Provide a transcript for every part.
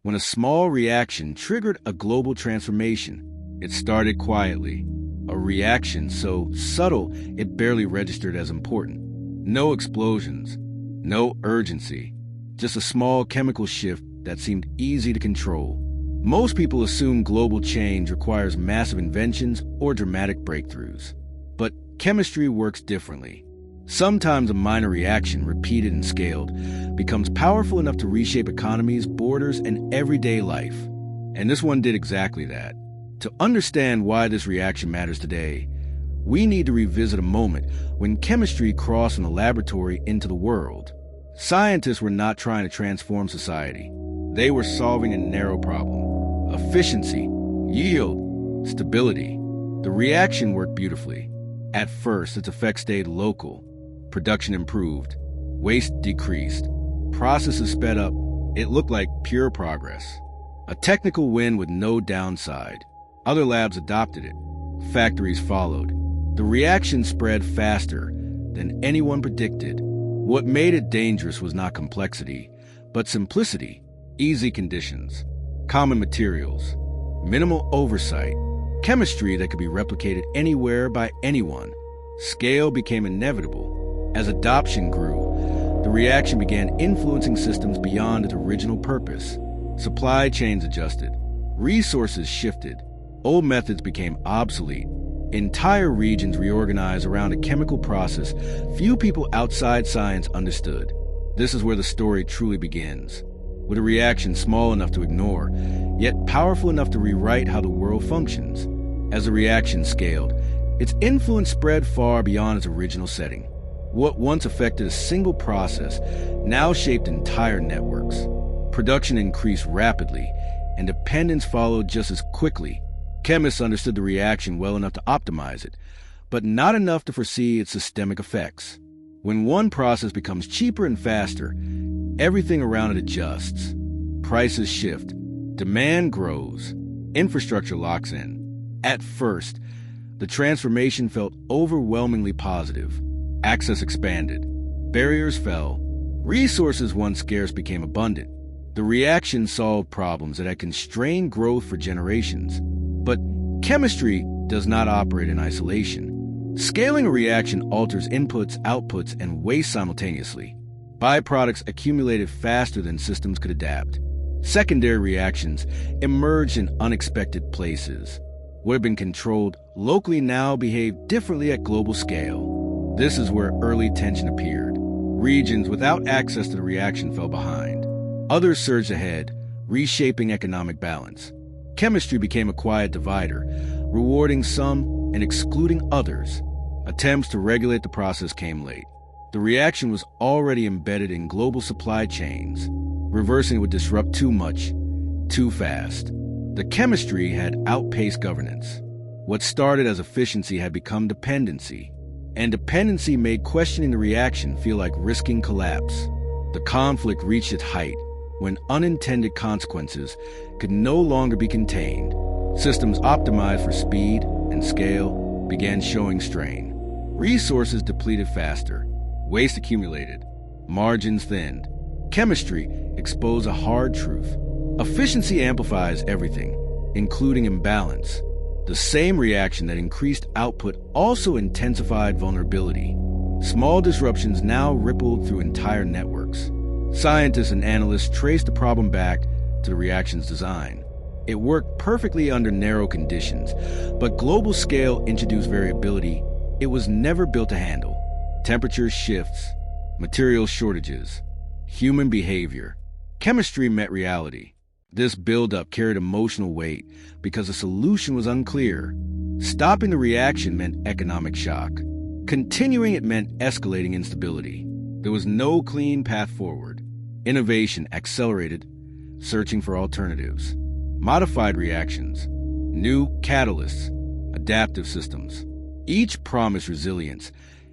when a small reaction triggered a global transformation. It started quietly, a reaction so subtle it barely registered as important. No explosions, no urgency, just a small chemical shift that seemed easy to control. Most people assume global change requires massive inventions or dramatic breakthroughs. But chemistry works differently. Sometimes a minor reaction, repeated and scaled, becomes powerful enough to reshape economies, borders, and everyday life. And this one did exactly that. To understand why this reaction matters today, we need to revisit a moment when chemistry crossed from the laboratory into the world. Scientists were not trying to transform society. They were solving a narrow problem: efficiency, yield, stability. The reaction worked beautifully. At first, its effects stayed local. Production improved. Waste decreased. Processes sped up. It looked like pure progress. A technical win with no downside. Other labs adopted it. Factories followed. The reaction spread faster than anyone predicted. What made it dangerous was not complexity, but simplicity. Easy conditions, common materials, minimal oversight, chemistry that could be replicated anywhere by anyone. Scale became inevitable. As adoption grew, the reaction began influencing systems beyond its original purpose. Supply chains adjusted. Resources shifted. Old methods became obsolete. Entire regions reorganized around a chemical process few people outside science understood. This is where the story truly begins. With a reaction small enough to ignore, yet powerful enough to rewrite how the world functions. As the reaction scaled, its influence spread far beyond its original setting. What once affected a single process now shaped entire networks. Production increased rapidly, and dependence followed just as quickly. Chemists understood the reaction well enough to optimize it, but not enough to foresee its systemic effects. When one process becomes cheaper and faster, everything around it adjusts. Prices shift. Demand grows. Infrastructure locks in. At first, the transformation felt overwhelmingly positive. Access expanded. Barriers fell. Resources once scarce became abundant. The reaction solved problems that had constrained growth for generations. But chemistry does not operate in isolation. Scaling a reaction alters inputs, outputs, and waste simultaneously. Byproducts accumulated faster than systems could adapt. Secondary reactions emerged in unexpected places. What had been controlled locally now behaved differently at global scale. This is where early tension appeared. Regions without access to the reaction fell behind. Others surged ahead, reshaping economic balance. Chemistry became a quiet divider, rewarding some and excluding others. Attempts to regulate the process came late. The reaction was already embedded in global supply chains. Reversing it would disrupt too much, too fast. The chemistry had outpaced governance. What started as efficiency had become dependency, and dependency made questioning the reaction feel like risking collapse. The conflict reached its height when unintended consequences could no longer be contained. Systems optimized for speed and scale began showing strain. Resources depleted faster. Waste accumulated. Margins thinned. Chemistry exposed a hard truth. Efficiency amplifies everything, including imbalance. The same reaction that increased output also intensified vulnerability. Small disruptions now rippled through entire networks. Scientists and analysts traced the problem back to the reaction's design. It worked perfectly under narrow conditions, but global scale introduced variability it was never built to handle. Temperature shifts, material shortages, human behavior. Chemistry met reality. This buildup carried emotional weight because the solution was unclear. Stopping the reaction meant economic shock. Continuing it meant escalating instability. There was no clean path forward. Innovation accelerated, searching for alternatives. Modified reactions, new catalysts, adaptive systems. Each promised resilience,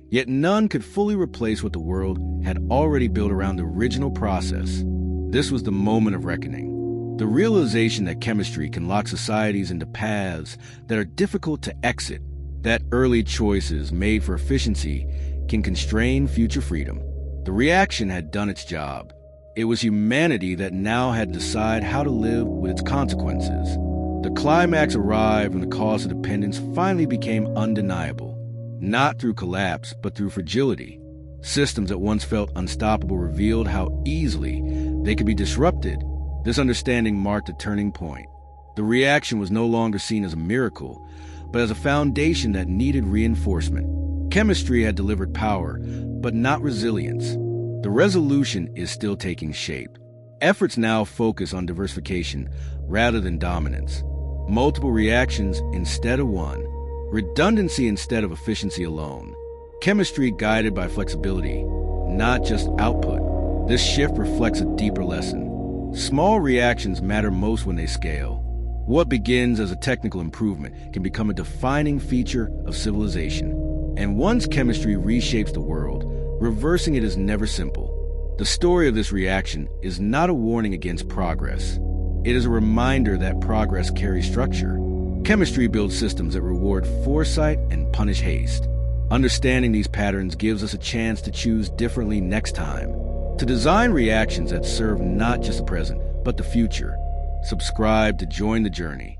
yet none could fully replace what the world had already built around the original process. This was the moment of reckoning. The realization that chemistry can lock societies into paths that are difficult to exit, that early choices made for efficiency can constrain future freedom. The reaction had done its job. It was humanity that now had to decide how to live with its consequences. The climax arrived when the cause of dependence finally became undeniable, not through collapse, but through fragility. Systems that once felt unstoppable revealed how easily they could be disrupted. This understanding marked a turning point. The reaction was no longer seen as a miracle, but as a foundation that needed reinforcement. Chemistry had delivered power, but not resilience. The resolution is still taking shape. Efforts now focus on diversification rather than dominance. Multiple reactions instead of one. Redundancy instead of efficiency alone. Chemistry guided by flexibility, not just output. This shift reflects a deeper lesson. Small reactions matter most when they scale. What begins as a technical improvement can become a defining feature of civilization. And once chemistry reshapes the world, reversing it is never simple. The story of this reaction is not a warning against progress. It is a reminder that progress carries structure. Chemistry builds systems that reward foresight and punish haste. Understanding these patterns gives us a chance to choose differently next time, to design reactions that serve not just the present, but the future. Subscribe to join the journey.